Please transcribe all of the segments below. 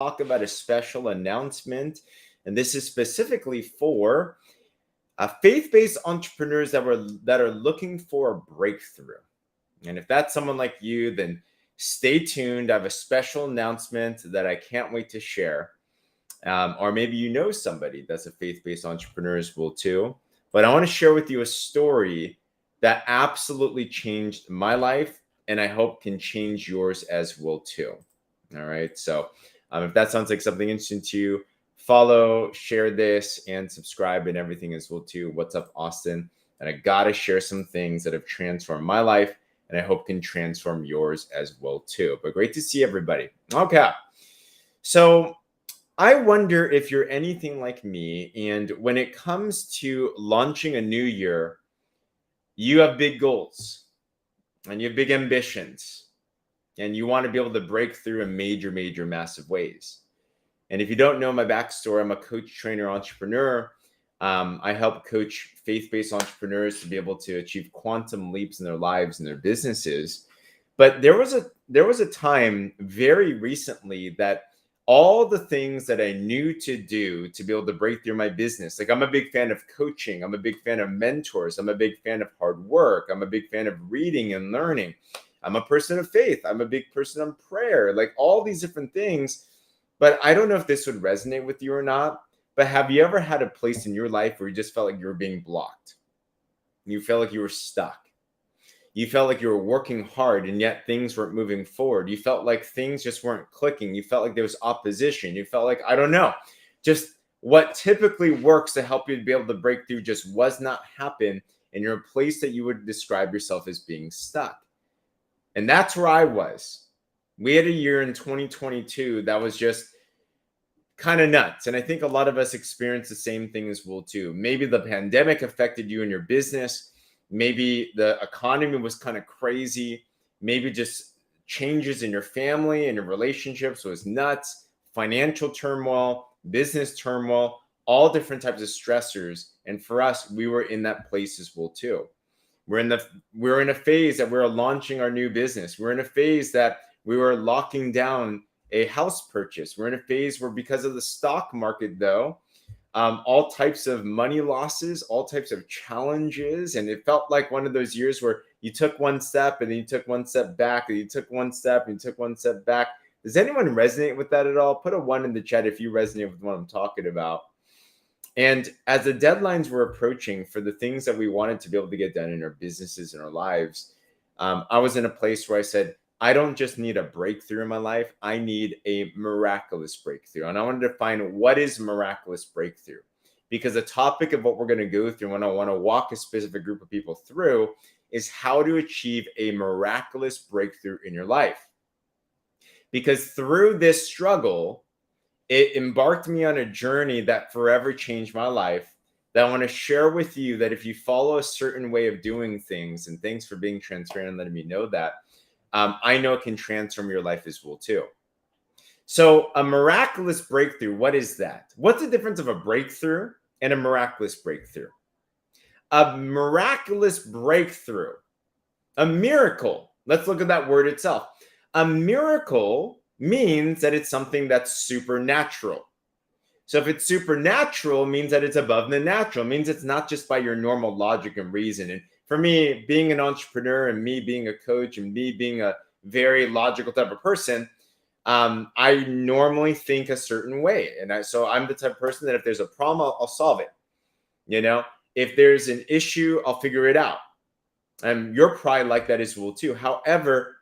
talk about a special announcement, and this is specifically for faith-based entrepreneurs that are looking for a breakthrough. And if that's someone like you, then stay tuned. I have a special announcement that I can't wait to share. Or maybe you know somebody that's a faith-based entrepreneur as well too. But I want to share with you a story that absolutely changed my life, and I hope can change yours as well too. All right. So if that sounds like something interesting to you, follow, share this, and subscribe and everything as well too. What's up, Austin? And I gotta share some things that have transformed my life, and I hope can transform yours as well too. But great to see everybody. Okay. So I wonder if you're anything like me, and when it comes to launching a new year, you have big goals and you have big ambitions, and you want to be able to break through in major, major, massive ways. And if you don't know my backstory, I'm a coach, trainer, entrepreneur. I help coach faith-based entrepreneurs to be able to achieve quantum leaps in their lives and their businesses. But there was a time very recently that all the things that I knew to do to be able to break through my business, like I'm a big fan of coaching, I'm a big fan of mentors, I'm a big fan of hard work, I'm a big fan of reading and learning, I'm a person of faith, I'm a big person on prayer, like all these different things. But I don't know if this would resonate with you or not. But have you ever had a place in your life where you just felt like you were being blocked? You felt like you were stuck. You felt like you were working hard and yet things weren't moving forward. You felt like things just weren't clicking. You felt like there was opposition. You felt like, I don't know, just what typically works to help you to be able to break through just was not happen. And you're a place that you would describe yourself as being stuck. And that's where I was. We had a year in 2022 that was just kind of nuts. And I think a lot of us experience the same thing as well too. Maybe the pandemic affected you and your business. Maybe the economy was kind of crazy. Maybe just changes in your family and your relationships was nuts. Financial turmoil, business turmoil, all different types of stressors. And for us, we were in that place as well too. We're in a phase that we're launching our new business. We're in a phase that we were locking down a house purchase. We're in a phase where, because of the stock market, though, all types of money losses, all types of challenges. And it felt like one of those years where you took one step and then you took one step back, and you took one step and you took one step back. Does anyone resonate with that at all? Put a 1 in the chat if you resonate with what I'm talking about. And as the deadlines were approaching for the things that we wanted to be able to get done in our businesses and our lives, I was in a place where I said, I don't just need a breakthrough in my life. I need a miraculous breakthrough. And I wanted to find what is miraculous breakthrough, because the topic of what we're going to go through and I want to walk a specific group of people through is how to achieve a miraculous breakthrough in your life. Because through this struggle, it embarked me on a journey that forever changed my life, that I want to share with you, that if you follow a certain way of doing things, and thanks for being transparent and letting me know that, I know it can transform your life as well too. So a miraculous breakthrough, what is that? What's the difference of a breakthrough and a miraculous breakthrough? A miraculous breakthrough, a miracle. Let's look at that word itself. A miracle means that it's something that's supernatural. So if it's supernatural, it means that it's above the natural. It means it's not just by your normal logic and reason. And for me, being an entrepreneur and me being a coach and me being a very logical type of person, I normally think a certain way. And so I'm the type of person that if there's a problem, I'll solve it. You know, if there's an issue, I'll figure it out. And you're probably like that as well too. However,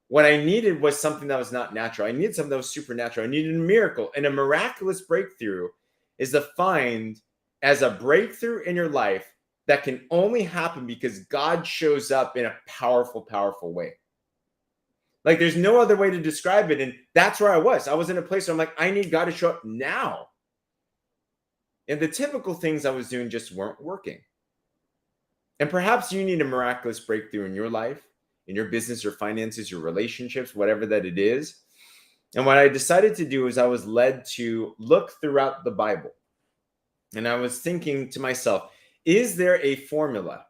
what I needed was something that was not natural. I needed something that was supernatural. I needed a miracle. And a miraculous breakthrough is defined as a breakthrough in your life that can only happen because God shows up in a powerful, powerful way. Like there's no other way to describe it. And that's where I was. I was in a place where I'm like, I need God to show up now. And the typical things I was doing just weren't working. And perhaps you need a miraculous breakthrough in your life, in your business, your finances, your relationships, whatever that it is. And what I decided to do is I was led to look throughout the Bible. And I was thinking to myself, is there a formula?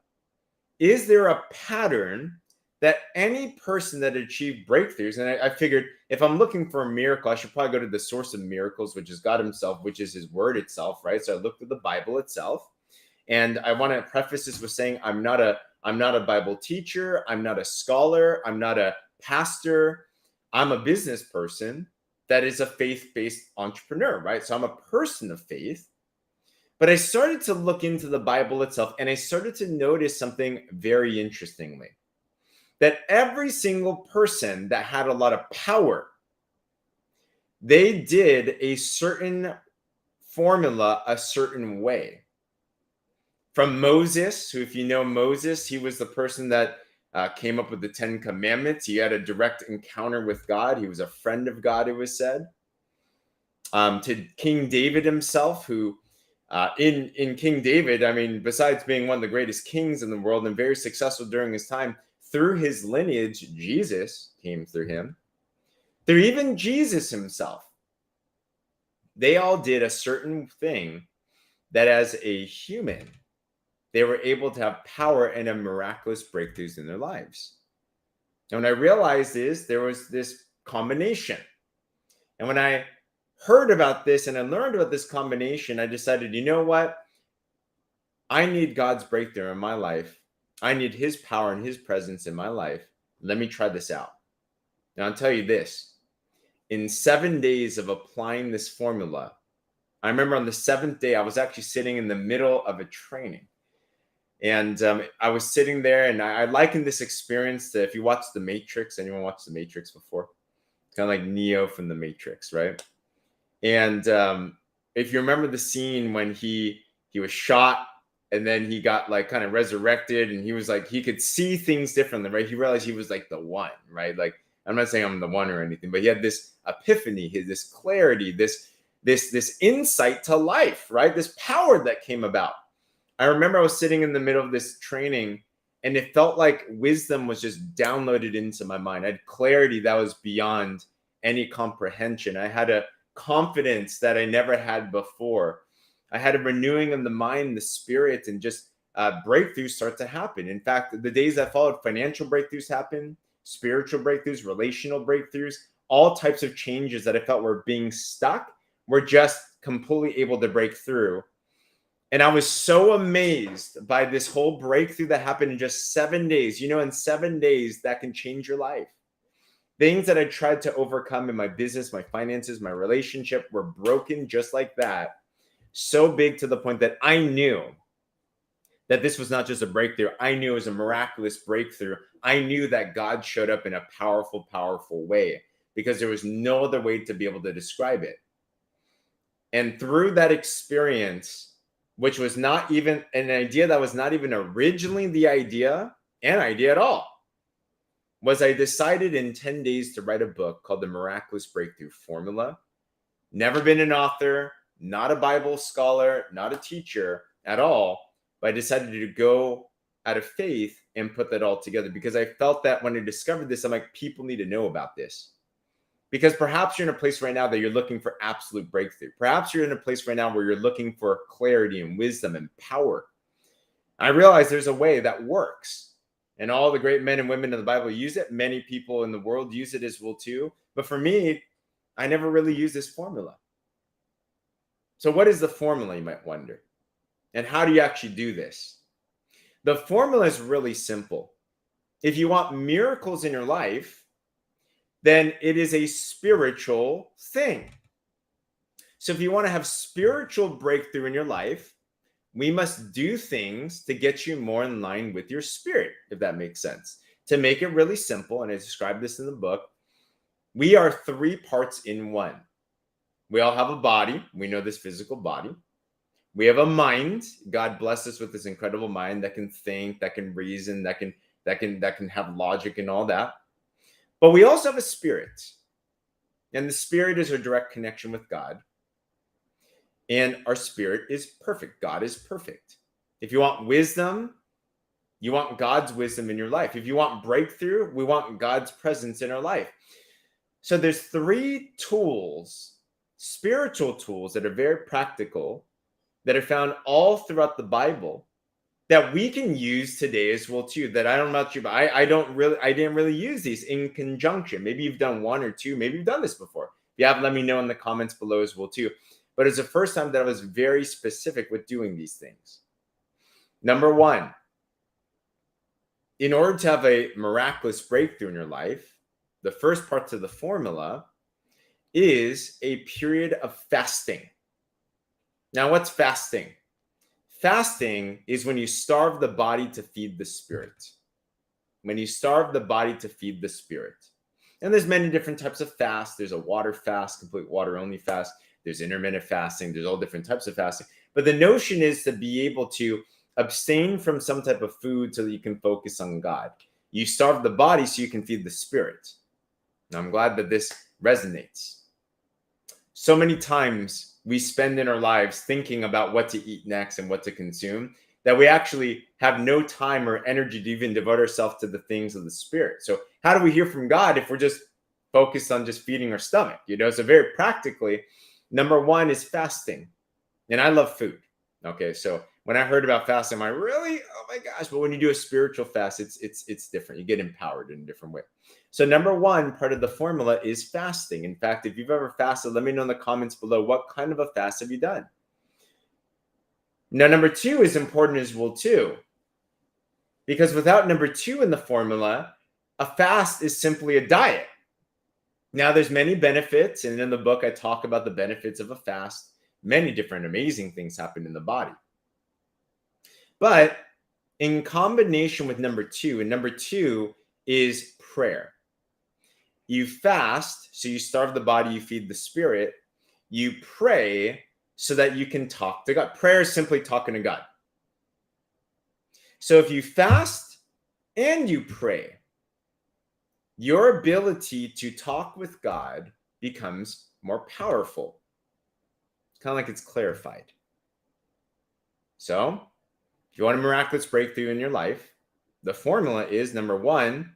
Is there a pattern that any person that achieved breakthroughs, and I figured if I'm looking for a miracle, I should probably go to the source of miracles, which is God himself, which is his word itself, right? So I looked at the Bible itself. And I want to preface this with saying I'm not a Bible teacher, I'm not a scholar, I'm not a pastor. I'm a business person that is a faith-based entrepreneur, right? So I'm a person of faith. But I started to look into the Bible itself, and I started to notice something very interestingly, that every single person that had a lot of power, they did a certain formula a certain way. From Moses, who, if you know Moses, he was the person that came up with the 10 Commandments. He had a direct encounter with God. He was a friend of God, it was said. To King David himself, who in King David, I mean, besides being one of the greatest kings in the world and very successful during his time, through his lineage, Jesus came through him. Through even Jesus himself, they all did a certain thing that as a human, they were able to have power and have miraculous breakthroughs in their lives. And what I realized is there was this combination. And when I heard about this and I learned about this combination, I decided, you know what? I need God's breakthrough in my life. I need his power and his presence in my life. Let me try this out. Now, I'll tell you this. In 7 days of applying this formula, I remember on the 7th day, I was actually sitting in the middle of a training. And I was sitting there, and I likened this experience to, if you watch The Matrix, anyone watched The Matrix before? It's kind of like Neo from The Matrix, right? And if you remember the scene when he was shot, and then he got like kind of resurrected, and he was like, he could see things differently, right? He realized he was like the one, right? Like, I'm not saying I'm the one or anything, but he had this epiphany, this clarity, this insight to life, right? This power that came about. I remember I was sitting in the middle of this training, and it felt like wisdom was just downloaded into my mind. I had clarity that was beyond any comprehension. I had a confidence that I never had before. I had a renewing of the mind, the spirit, and just breakthroughs start to happen. In fact, the days that followed, financial breakthroughs happened, spiritual breakthroughs, relational breakthroughs, all types of changes that I felt were being stuck were just completely able to break through. And I was so amazed by this whole breakthrough that happened in just 7 days. You know, in 7 days, that can change your life. Things that I tried to overcome in my business, my finances, my relationship were broken just like that. So big to the point that I knew that this was not just a breakthrough. I knew it was a miraculous breakthrough. I knew that God showed up in a powerful, powerful way because there was no other way to be able to describe it. And through that experience, which was not even an idea that was not even originally an idea at all, was I decided in 10 days to write a book called The Miraculous Breakthrough Formula. Never been an author, not a Bible scholar, not a teacher at all, but I decided to go out of faith and put that all together because I felt that when I discovered this, I'm like, people need to know about this. Because perhaps you're in a place right now that you're looking for absolute breakthrough. Perhaps you're in a place right now where you're looking for clarity and wisdom and power. I realize there's a way that works. And all the great men and women in the Bible use it. Many people in the world use it as well too. But for me, I never really used this formula. So what is the formula, you might wonder? And how do you actually do this? The formula is really simple. If you want miracles in your life, then it is a spiritual thing. So if you want to have spiritual breakthrough in your life, we must do things to get you more in line with your spirit, if that makes sense. To make it really simple, and I describe this in the book, we are 3 parts in one. We all have a body. We know this physical body. We have a mind. God bless us with this incredible mind that can think, that can reason, that can have logic and all that. But we also have a spirit. And the spirit is a direct connection with God. And our spirit is perfect. God is perfect. If you want wisdom, you want God's wisdom in your life. If you want breakthrough, we want God's presence in our life. So there's 3 tools, spiritual tools that are very practical, that are found all throughout the Bible, that we can use today as well too. That I don't know about you, but I didn't really use these in conjunction. Maybe you've done one or two. Maybe you've done this before. If you have, let me know in the comments below as well too. But it's the first time that I was very specific with doing these things. Number one, in order to have a miraculous breakthrough in your life, the first part to the formula is a period of fasting. Now, what's fasting? Fasting is when you starve the body to feed the spirit. When you starve the body to feed the spirit. And there's many different types of fast. There's a water fast, complete water only fast. There's intermittent fasting. There's all different types of fasting. But the notion is to be able to abstain from some type of food so that you can focus on God. You starve the body so you can feed the spirit. Now, I'm glad that this resonates. So many times we spend in our lives thinking about what to eat next and what to consume, that we actually have no time or energy to even devote ourselves to the things of the spirit. So how do we hear from God if we're just focused on just feeding our stomach? So very practically, number one is fasting. And I love food. Okay, so when I heard about fasting, I'm like, really? Oh my gosh. But when you do a spiritual fast, it's different. You get empowered in a different way. So number one part of the formula is fasting. In fact, if you've ever fasted, let me know in the comments below, what kind of a fast have you done? Now, number two is important as well too, because without number two in the formula, a fast is simply a diet. Now, there's many benefits, and in the book, I talk about the benefits of a fast. Many different amazing things happen in the body. But in combination with number two, and number two is prayer. You fast, so you starve the body, you feed the spirit. You pray so that you can talk to God. Prayer is simply talking to God. So if you fast and you pray, your ability to talk with God becomes more powerful. It's kind of like it's clarified. So if you want a miraculous breakthrough in your life, the formula is number one,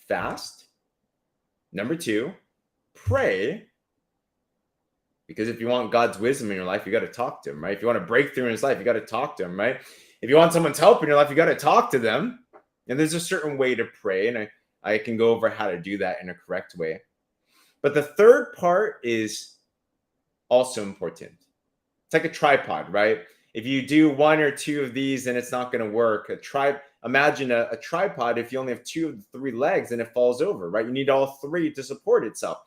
fast. Number two, pray. Because if you want God's wisdom in your life, you got to talk to him, right? If you want a breakthrough in his life, you got to talk to him, right? If you want someone's help in your life, you got to talk to them. And there's a certain way to pray. And I can go over how to do that in a correct way. But the third part is also important. It's like a tripod, right? If you do one or two of these, then it's not going to work. Imagine a tripod. If you only have two of the three legs, then it falls over, right? You need all three to support itself.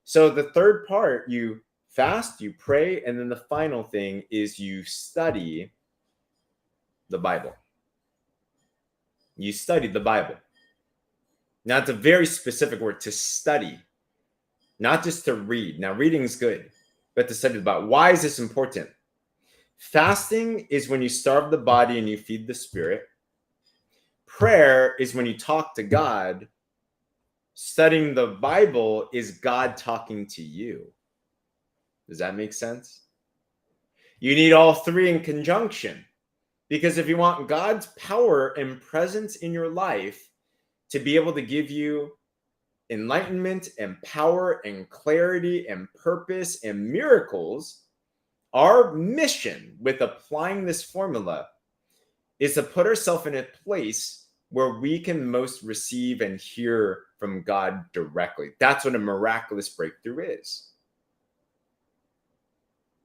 So the third part, you fast, you pray, and then the final thing is you study the Bible. You study the Bible. Now, it's a very specific word, to study, not just to read. Now, reading is good, but to study the Bible. Why is this important? Fasting is when you starve the body and you feed the spirit. Prayer is when you talk to God. Studying the Bible is God talking to you. Does that make sense? You need all three in conjunction, because if you want God's power and presence in your life to be able to give you enlightenment and power and clarity and purpose and miracles, our mission with applying this formula is to put ourselves in a place where we can most receive and hear from God directly. That's what a miraculous breakthrough is.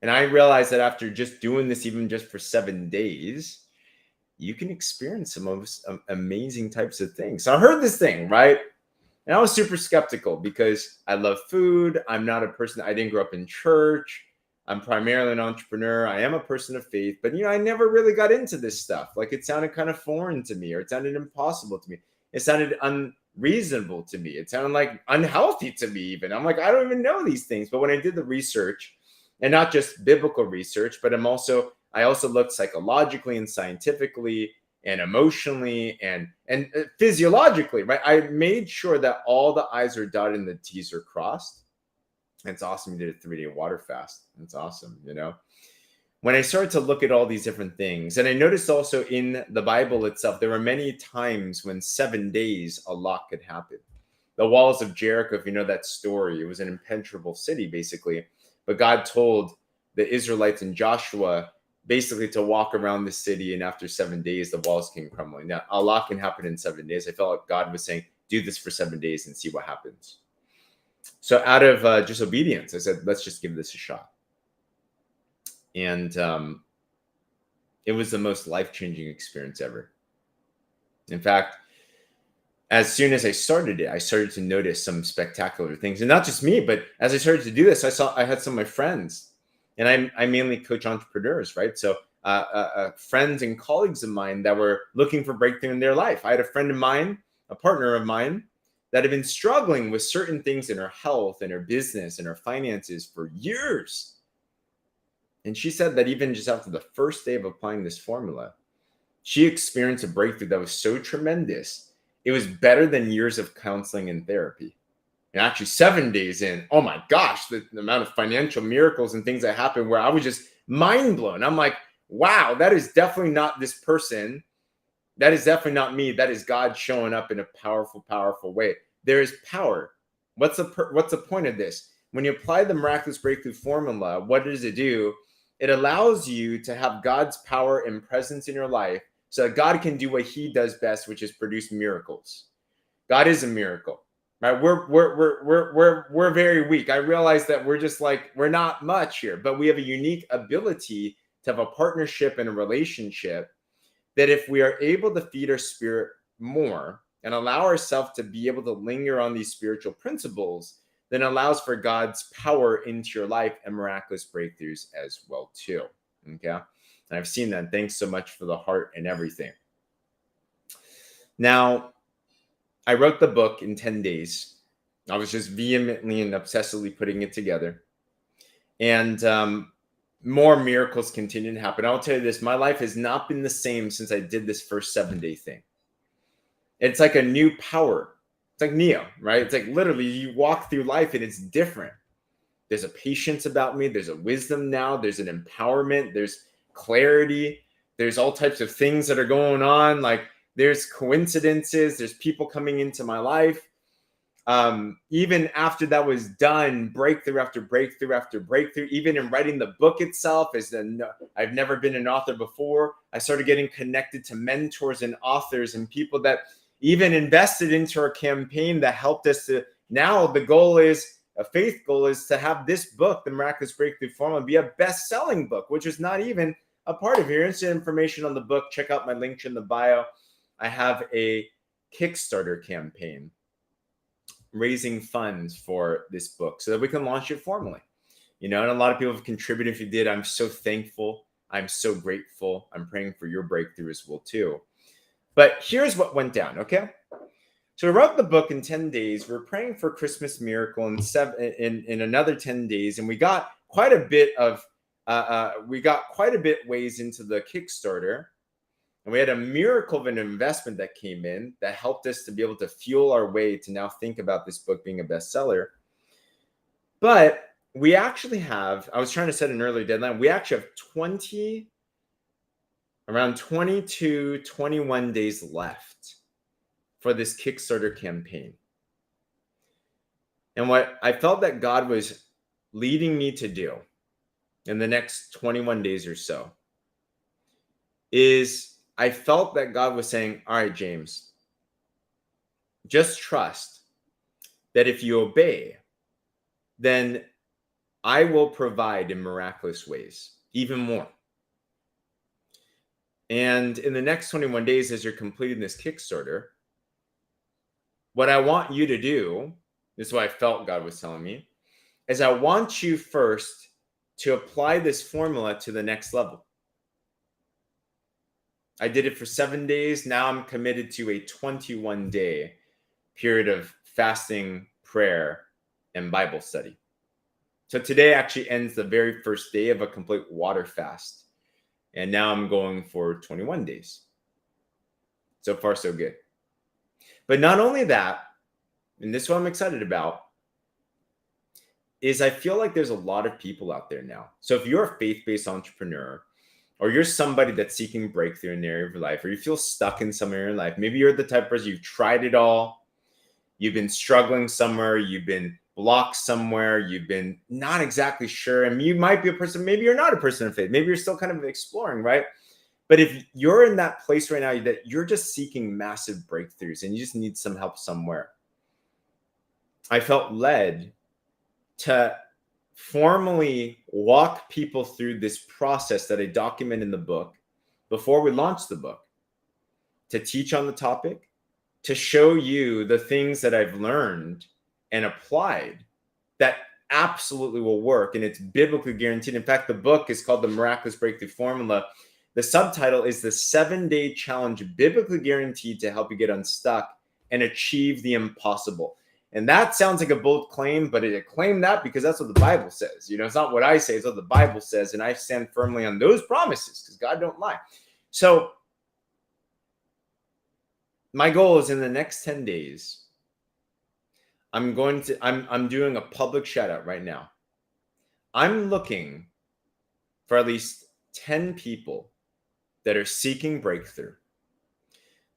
And I realized that after just doing this, even just for 7 days, you can experience some of amazing types of things. So I heard this thing, right? And I was super skeptical because I love food. I'm not a person, I didn't grow up in church. I'm primarily an entrepreneur. I am a person of faith, but I never really got into this stuff. Like, it sounded kind of foreign to me, or it sounded impossible to me. It sounded unreasonable to me. It sounded like unhealthy to me even. I'm like, I don't even know these things. But when I did the research, and not just biblical research, but I also looked psychologically and scientifically and emotionally and physiologically, right? I made sure that all the I's are dotted and the T's are crossed. It's awesome. You did a 3-day water fast. That's awesome. When I started to look at all these different things, and I noticed also in the Bible itself, there were many times when 7 days a lot could happen. The walls of Jericho, if you know that story, it was an impenetrable city basically. But God told the Israelites and Joshua, basically to walk around the city, and after 7 days, the walls came crumbling. Now, a lot can happen in 7 days. I felt like God was saying, do this for 7 days and see what happens. So out of just obedience, I said, let's just give this a shot. And it was the most life-changing experience ever. In fact, as soon as I started it, I started to notice some spectacular things. And not just me, but as I started to do this, I had some of my friends, and I mainly coach entrepreneurs, right? So friends and colleagues of mine that were looking for breakthrough in their life. I had a friend of mine, a partner of mine, that had been struggling with certain things in her health and her business and her finances for years. And she said that even just after the first day of applying this formula, she experienced a breakthrough that was so tremendous. It was better than years of counseling and therapy. And actually 7 days in, oh my gosh, the amount of financial miracles and things that happened where I was just mind blown. I'm like, wow, that is definitely not this person. That is definitely not me. That is God showing up in a powerful, powerful way. There is power. What's the point of this? When you apply the miraculous breakthrough formula, what does it do? It allows you to have God's power and presence in your life so that God can do what he does best, which is produce miracles. God is a miracle, right? We're very weak. I realize that we're not much here, but we have a unique ability to have a partnership and a relationship that if we are able to feed our spirit more and allow ourselves to be able to linger on these spiritual principles, then allows for God's power into your life and miraculous breakthroughs as well too. Okay. And I've seen that. Thanks so much for the heart and everything. Now, I wrote the book in 10 days. I was just vehemently and obsessively putting it together. And more miracles continue to happen. I'll tell you this, my life has not been the same since I did this first 7-day thing. It's like a new power. It's like Neo, right? It's like literally you walk through life and it's different. There's a patience about me. There's a wisdom now. There's an empowerment. There's clarity. There's all types of things that are going on. Like there's coincidences. There's people coming into my life. Even after that was done, breakthrough after breakthrough after breakthrough, even in writing the book itself, I've never been an author before. I started getting connected to mentors and authors and people that even invested into our campaign that helped us to, now the goal is, a faith goal is to have this book, The Miraculous Breakthrough Formula, be a best-selling book, which is not even a part of here. Instant information on the book. Check out my link in the bio. I have a Kickstarter campaign raising funds for this book so that we can launch it formally. And a lot of people have contributed. If you did, I'm so thankful. I'm so grateful. I'm praying for your breakthrough as well too. But here's what went down, okay? So I wrote the book in 10 days. We're praying for Christmas miracle in another 10 days. And we got quite a bit ways into the Kickstarter. And we had a miracle of an investment that came in that helped us to be able to fuel our way to now think about this book being a bestseller. But we actually have, I was trying to set an early deadline. We actually have around 22, 21 days left for this Kickstarter campaign. And what I felt that God was leading me to do in the next 21 days or so is I felt that God was saying, all right, James, just trust that if you obey, then I will provide in miraculous ways, even more. And in the next 21 days, as you're completing this Kickstarter, what I want you to do, this is what I felt God was telling me, is I want you first to apply this formula to the next level. I did it for 7 days. Now I'm committed to a 21-day period of fasting, prayer, and Bible study. So today actually ends the very first day of a complete water fast. And now I'm going for 21 days. So far, so good. But not only that, and this is what I'm excited about, is I feel like there's a lot of people out there now. So if you're a faith-based entrepreneur, or you're somebody that's seeking breakthrough in the area of your life, or you feel stuck in some area of your life, maybe you're the type of person, you've tried it all, you've been struggling somewhere, you've been blocked somewhere, you've been not exactly sure, and you might be a person, maybe you're not a person of faith, maybe you're still kind of exploring, right? But if you're in that place right now that you're just seeking massive breakthroughs and you just need some help somewhere, I felt led to formally walk people through this process that I document in the book before we launch the book, to teach on the topic, to show you the things that I've learned and applied that absolutely will work, and it's biblically guaranteed. In fact, the book is called The Miraculous Breakthrough Formula. The subtitle is The 7-Day Challenge, biblically guaranteed to help you get unstuck and achieve the impossible. And that sounds like a bold claim, but I claim that because that's what the Bible says. It's not what I say, it's what the Bible says. And I stand firmly on those promises because God don't lie. So my goal is in the next 10 days, I'm doing a public shout out right now. I'm looking for at least 10 people that are seeking breakthrough,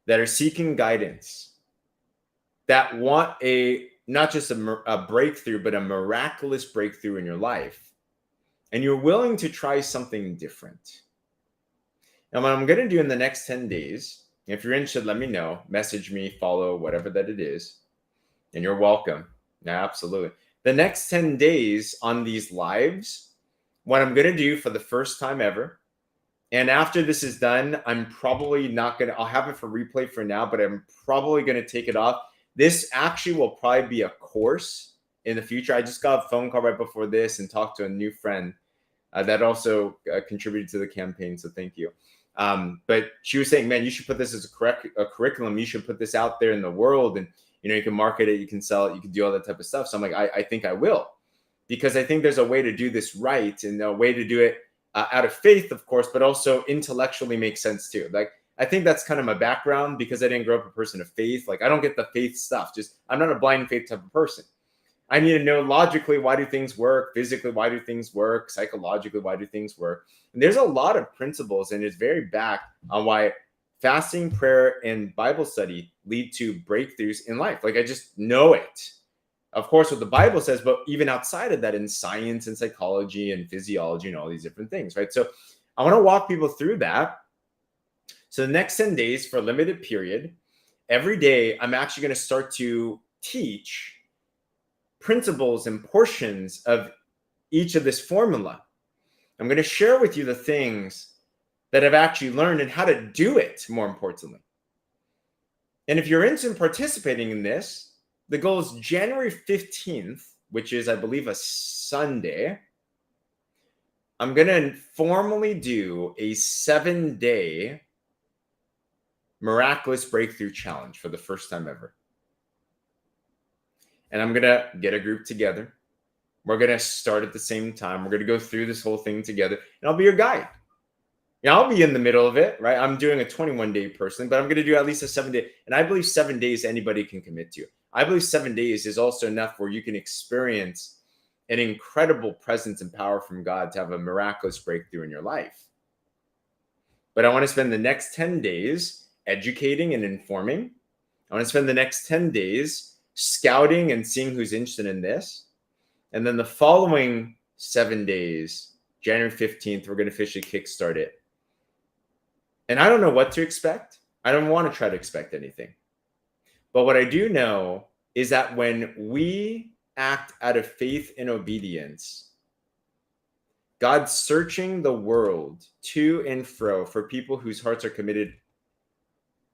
that are seeking guidance, that want not just a breakthrough, but a miraculous breakthrough in your life. And you're willing to try something different. And what I'm going to do in the next 10 days, if you're interested, let me know, message me, follow, whatever that it is. And you're welcome. Yeah, absolutely. The next 10 days on these lives, what I'm going to do for the first time ever, and after this is done, I'm probably not going to, I'll have it for replay for now, but I'm probably going to take it off. This actually will probably be a course in the future. I just got a phone call right before this and talked to a new friend that also contributed to the campaign. So thank you. But she was saying, man, you should put this as a curriculum. You should put this out there in the world, and you can market it, you can sell it, you can do all that type of stuff. So I'm like, I think I will, because I think there's a way to do this right, and a way to do it out of faith, of course, but also intellectually makes sense too. Like, I think that's kind of my background, because I didn't grow up a person of faith. Like, I don't get the faith stuff. I'm not a blind faith type of person. I need to know logically, why do things work? Physically, why do things work? Psychologically, why do things work? And there's a lot of principles, and it's very backed on why fasting, prayer, and Bible study lead to breakthroughs in life. Like, I just know it. Of course, what the Bible says, but even outside of that, in science and psychology and physiology and all these different things, right? So I want to walk people through that. So the next 10 days, for a limited period, every day, I'm actually going to start to teach principles and portions of each of this formula. I'm going to share with you the things that I've actually learned and how to do it, more importantly. And if you're interested in participating in this, the goal is January 15th, which is, I believe, a Sunday. I'm going to formally do a 7-day miraculous breakthrough challenge for the first time ever. And I'm going to get a group together. We're going to start at the same time. We're going to go through this whole thing together, and I'll be your guide. I'll be in the middle of it, right? I'm doing a 21-day person, but I'm going to do at least a 7-day. And I believe 7 days anybody can commit to. I believe 7 days is also enough where you can experience an incredible presence and power from God to have a miraculous breakthrough in your life. But I want to spend the next 10 days educating and informing. I want to spend the next 10 days scouting and seeing who's interested in this. And then the following 7 days, January 15th, we're going to officially kickstart it. And I don't know what to expect. I don't want to try to expect anything. But what I do know is that when we act out of faith and obedience, God's searching the world to and fro for people whose hearts are committed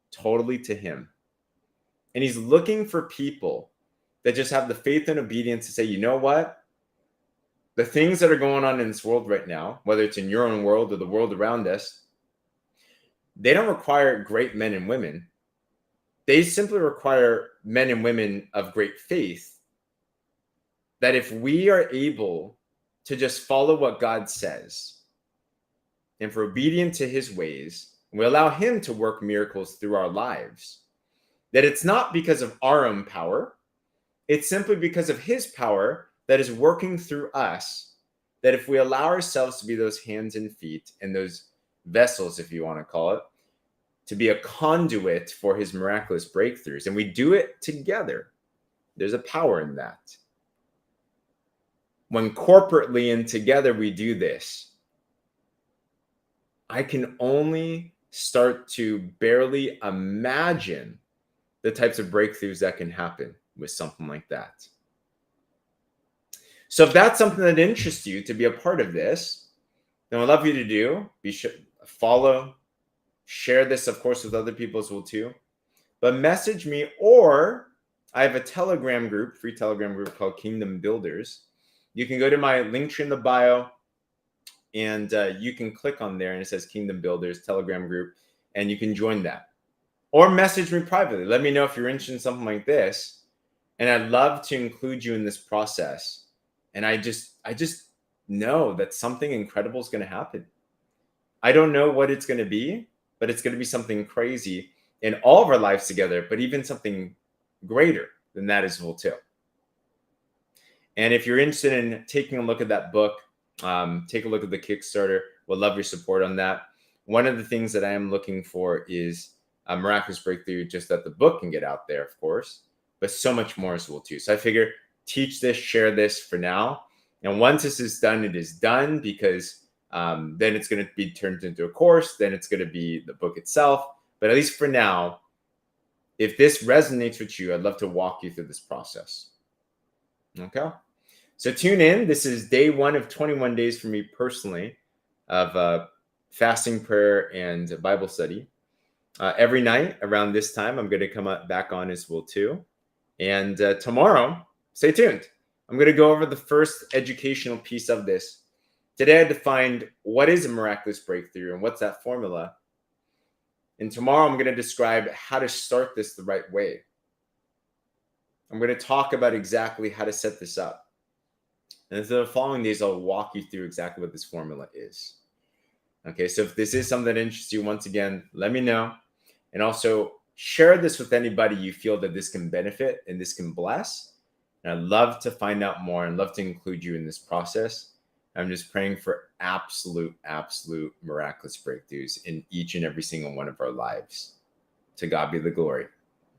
totally to Him. And He's looking for people that just have the faith and obedience to say, you know what? The things that are going on in this world right now, whether it's in your own world or the world around us, they don't require great men and women. They simply require men and women of great faith, that if we are able to just follow what God says, and for obedient to His ways, and we allow Him to work miracles through our lives, that it's not because of our own power, it's simply because of His power that is working through us, that if we allow ourselves to be those hands and feet and those vessels, if you want to call it, to be a conduit for His miraculous breakthroughs, and we do it together, there's a power in that. when corporately and together we do this, I can only start to barely imagine the types of breakthroughs that can happen with something like that. So if that's something that interests you to be a part of this, then I'd love you to do, be sure follow, share this, of course, with other people as well too. But message me, or I have a Telegram group, free Telegram group called Kingdom Builders. You can go to my link tree in the bio, and you can click on there, and it says Kingdom Builders Telegram group, and you can join that. Or message me privately. Let me know if you're interested in something like this, and I'd love to include you in this process. And I just know that something incredible is going to happen. I don't know what it's going to be, but it's going to be something crazy in all of our lives together, but even something greater than that as well too. And if you're interested in taking a look at that book, take a look at the Kickstarter. We'll love your support on that. One of the things that I am looking for is a miraculous breakthrough, just that the book can get out there, of course, but so much more as well too. So I figure teach this, share this for now. And once this is done, it is done, because then it's going to be turned into a course. Then it's going to be the book itself. But at least for now, if this resonates with you, I'd love to walk you through this process. Okay. So tune in. This is day 1 of 21 days for me personally of fasting, prayer, and Bible study. Every night around this time, I'm going to come back on as well too. And tomorrow, stay tuned. I'm going to go over the first educational piece of this. Today, I defined what is a miraculous breakthrough and what's that formula. And tomorrow, I'm going to describe how to start this the right way. I'm going to talk about exactly how to set this up. And so the following days, I'll walk you through exactly what this formula is. Okay, so if this is something that interests you, once again, let me know. And also share this with anybody you feel that this can benefit and this can bless. And I'd love to find out more and love to include you in this process. I'm just praying for absolute miraculous breakthroughs in each and every single one of our lives. To God be the glory.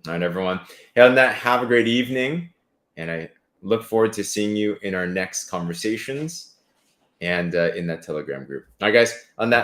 All right, everyone. Hey, on that, have a great evening. And I look forward to seeing you in our next conversations and in that Telegram group. All right, guys, on that.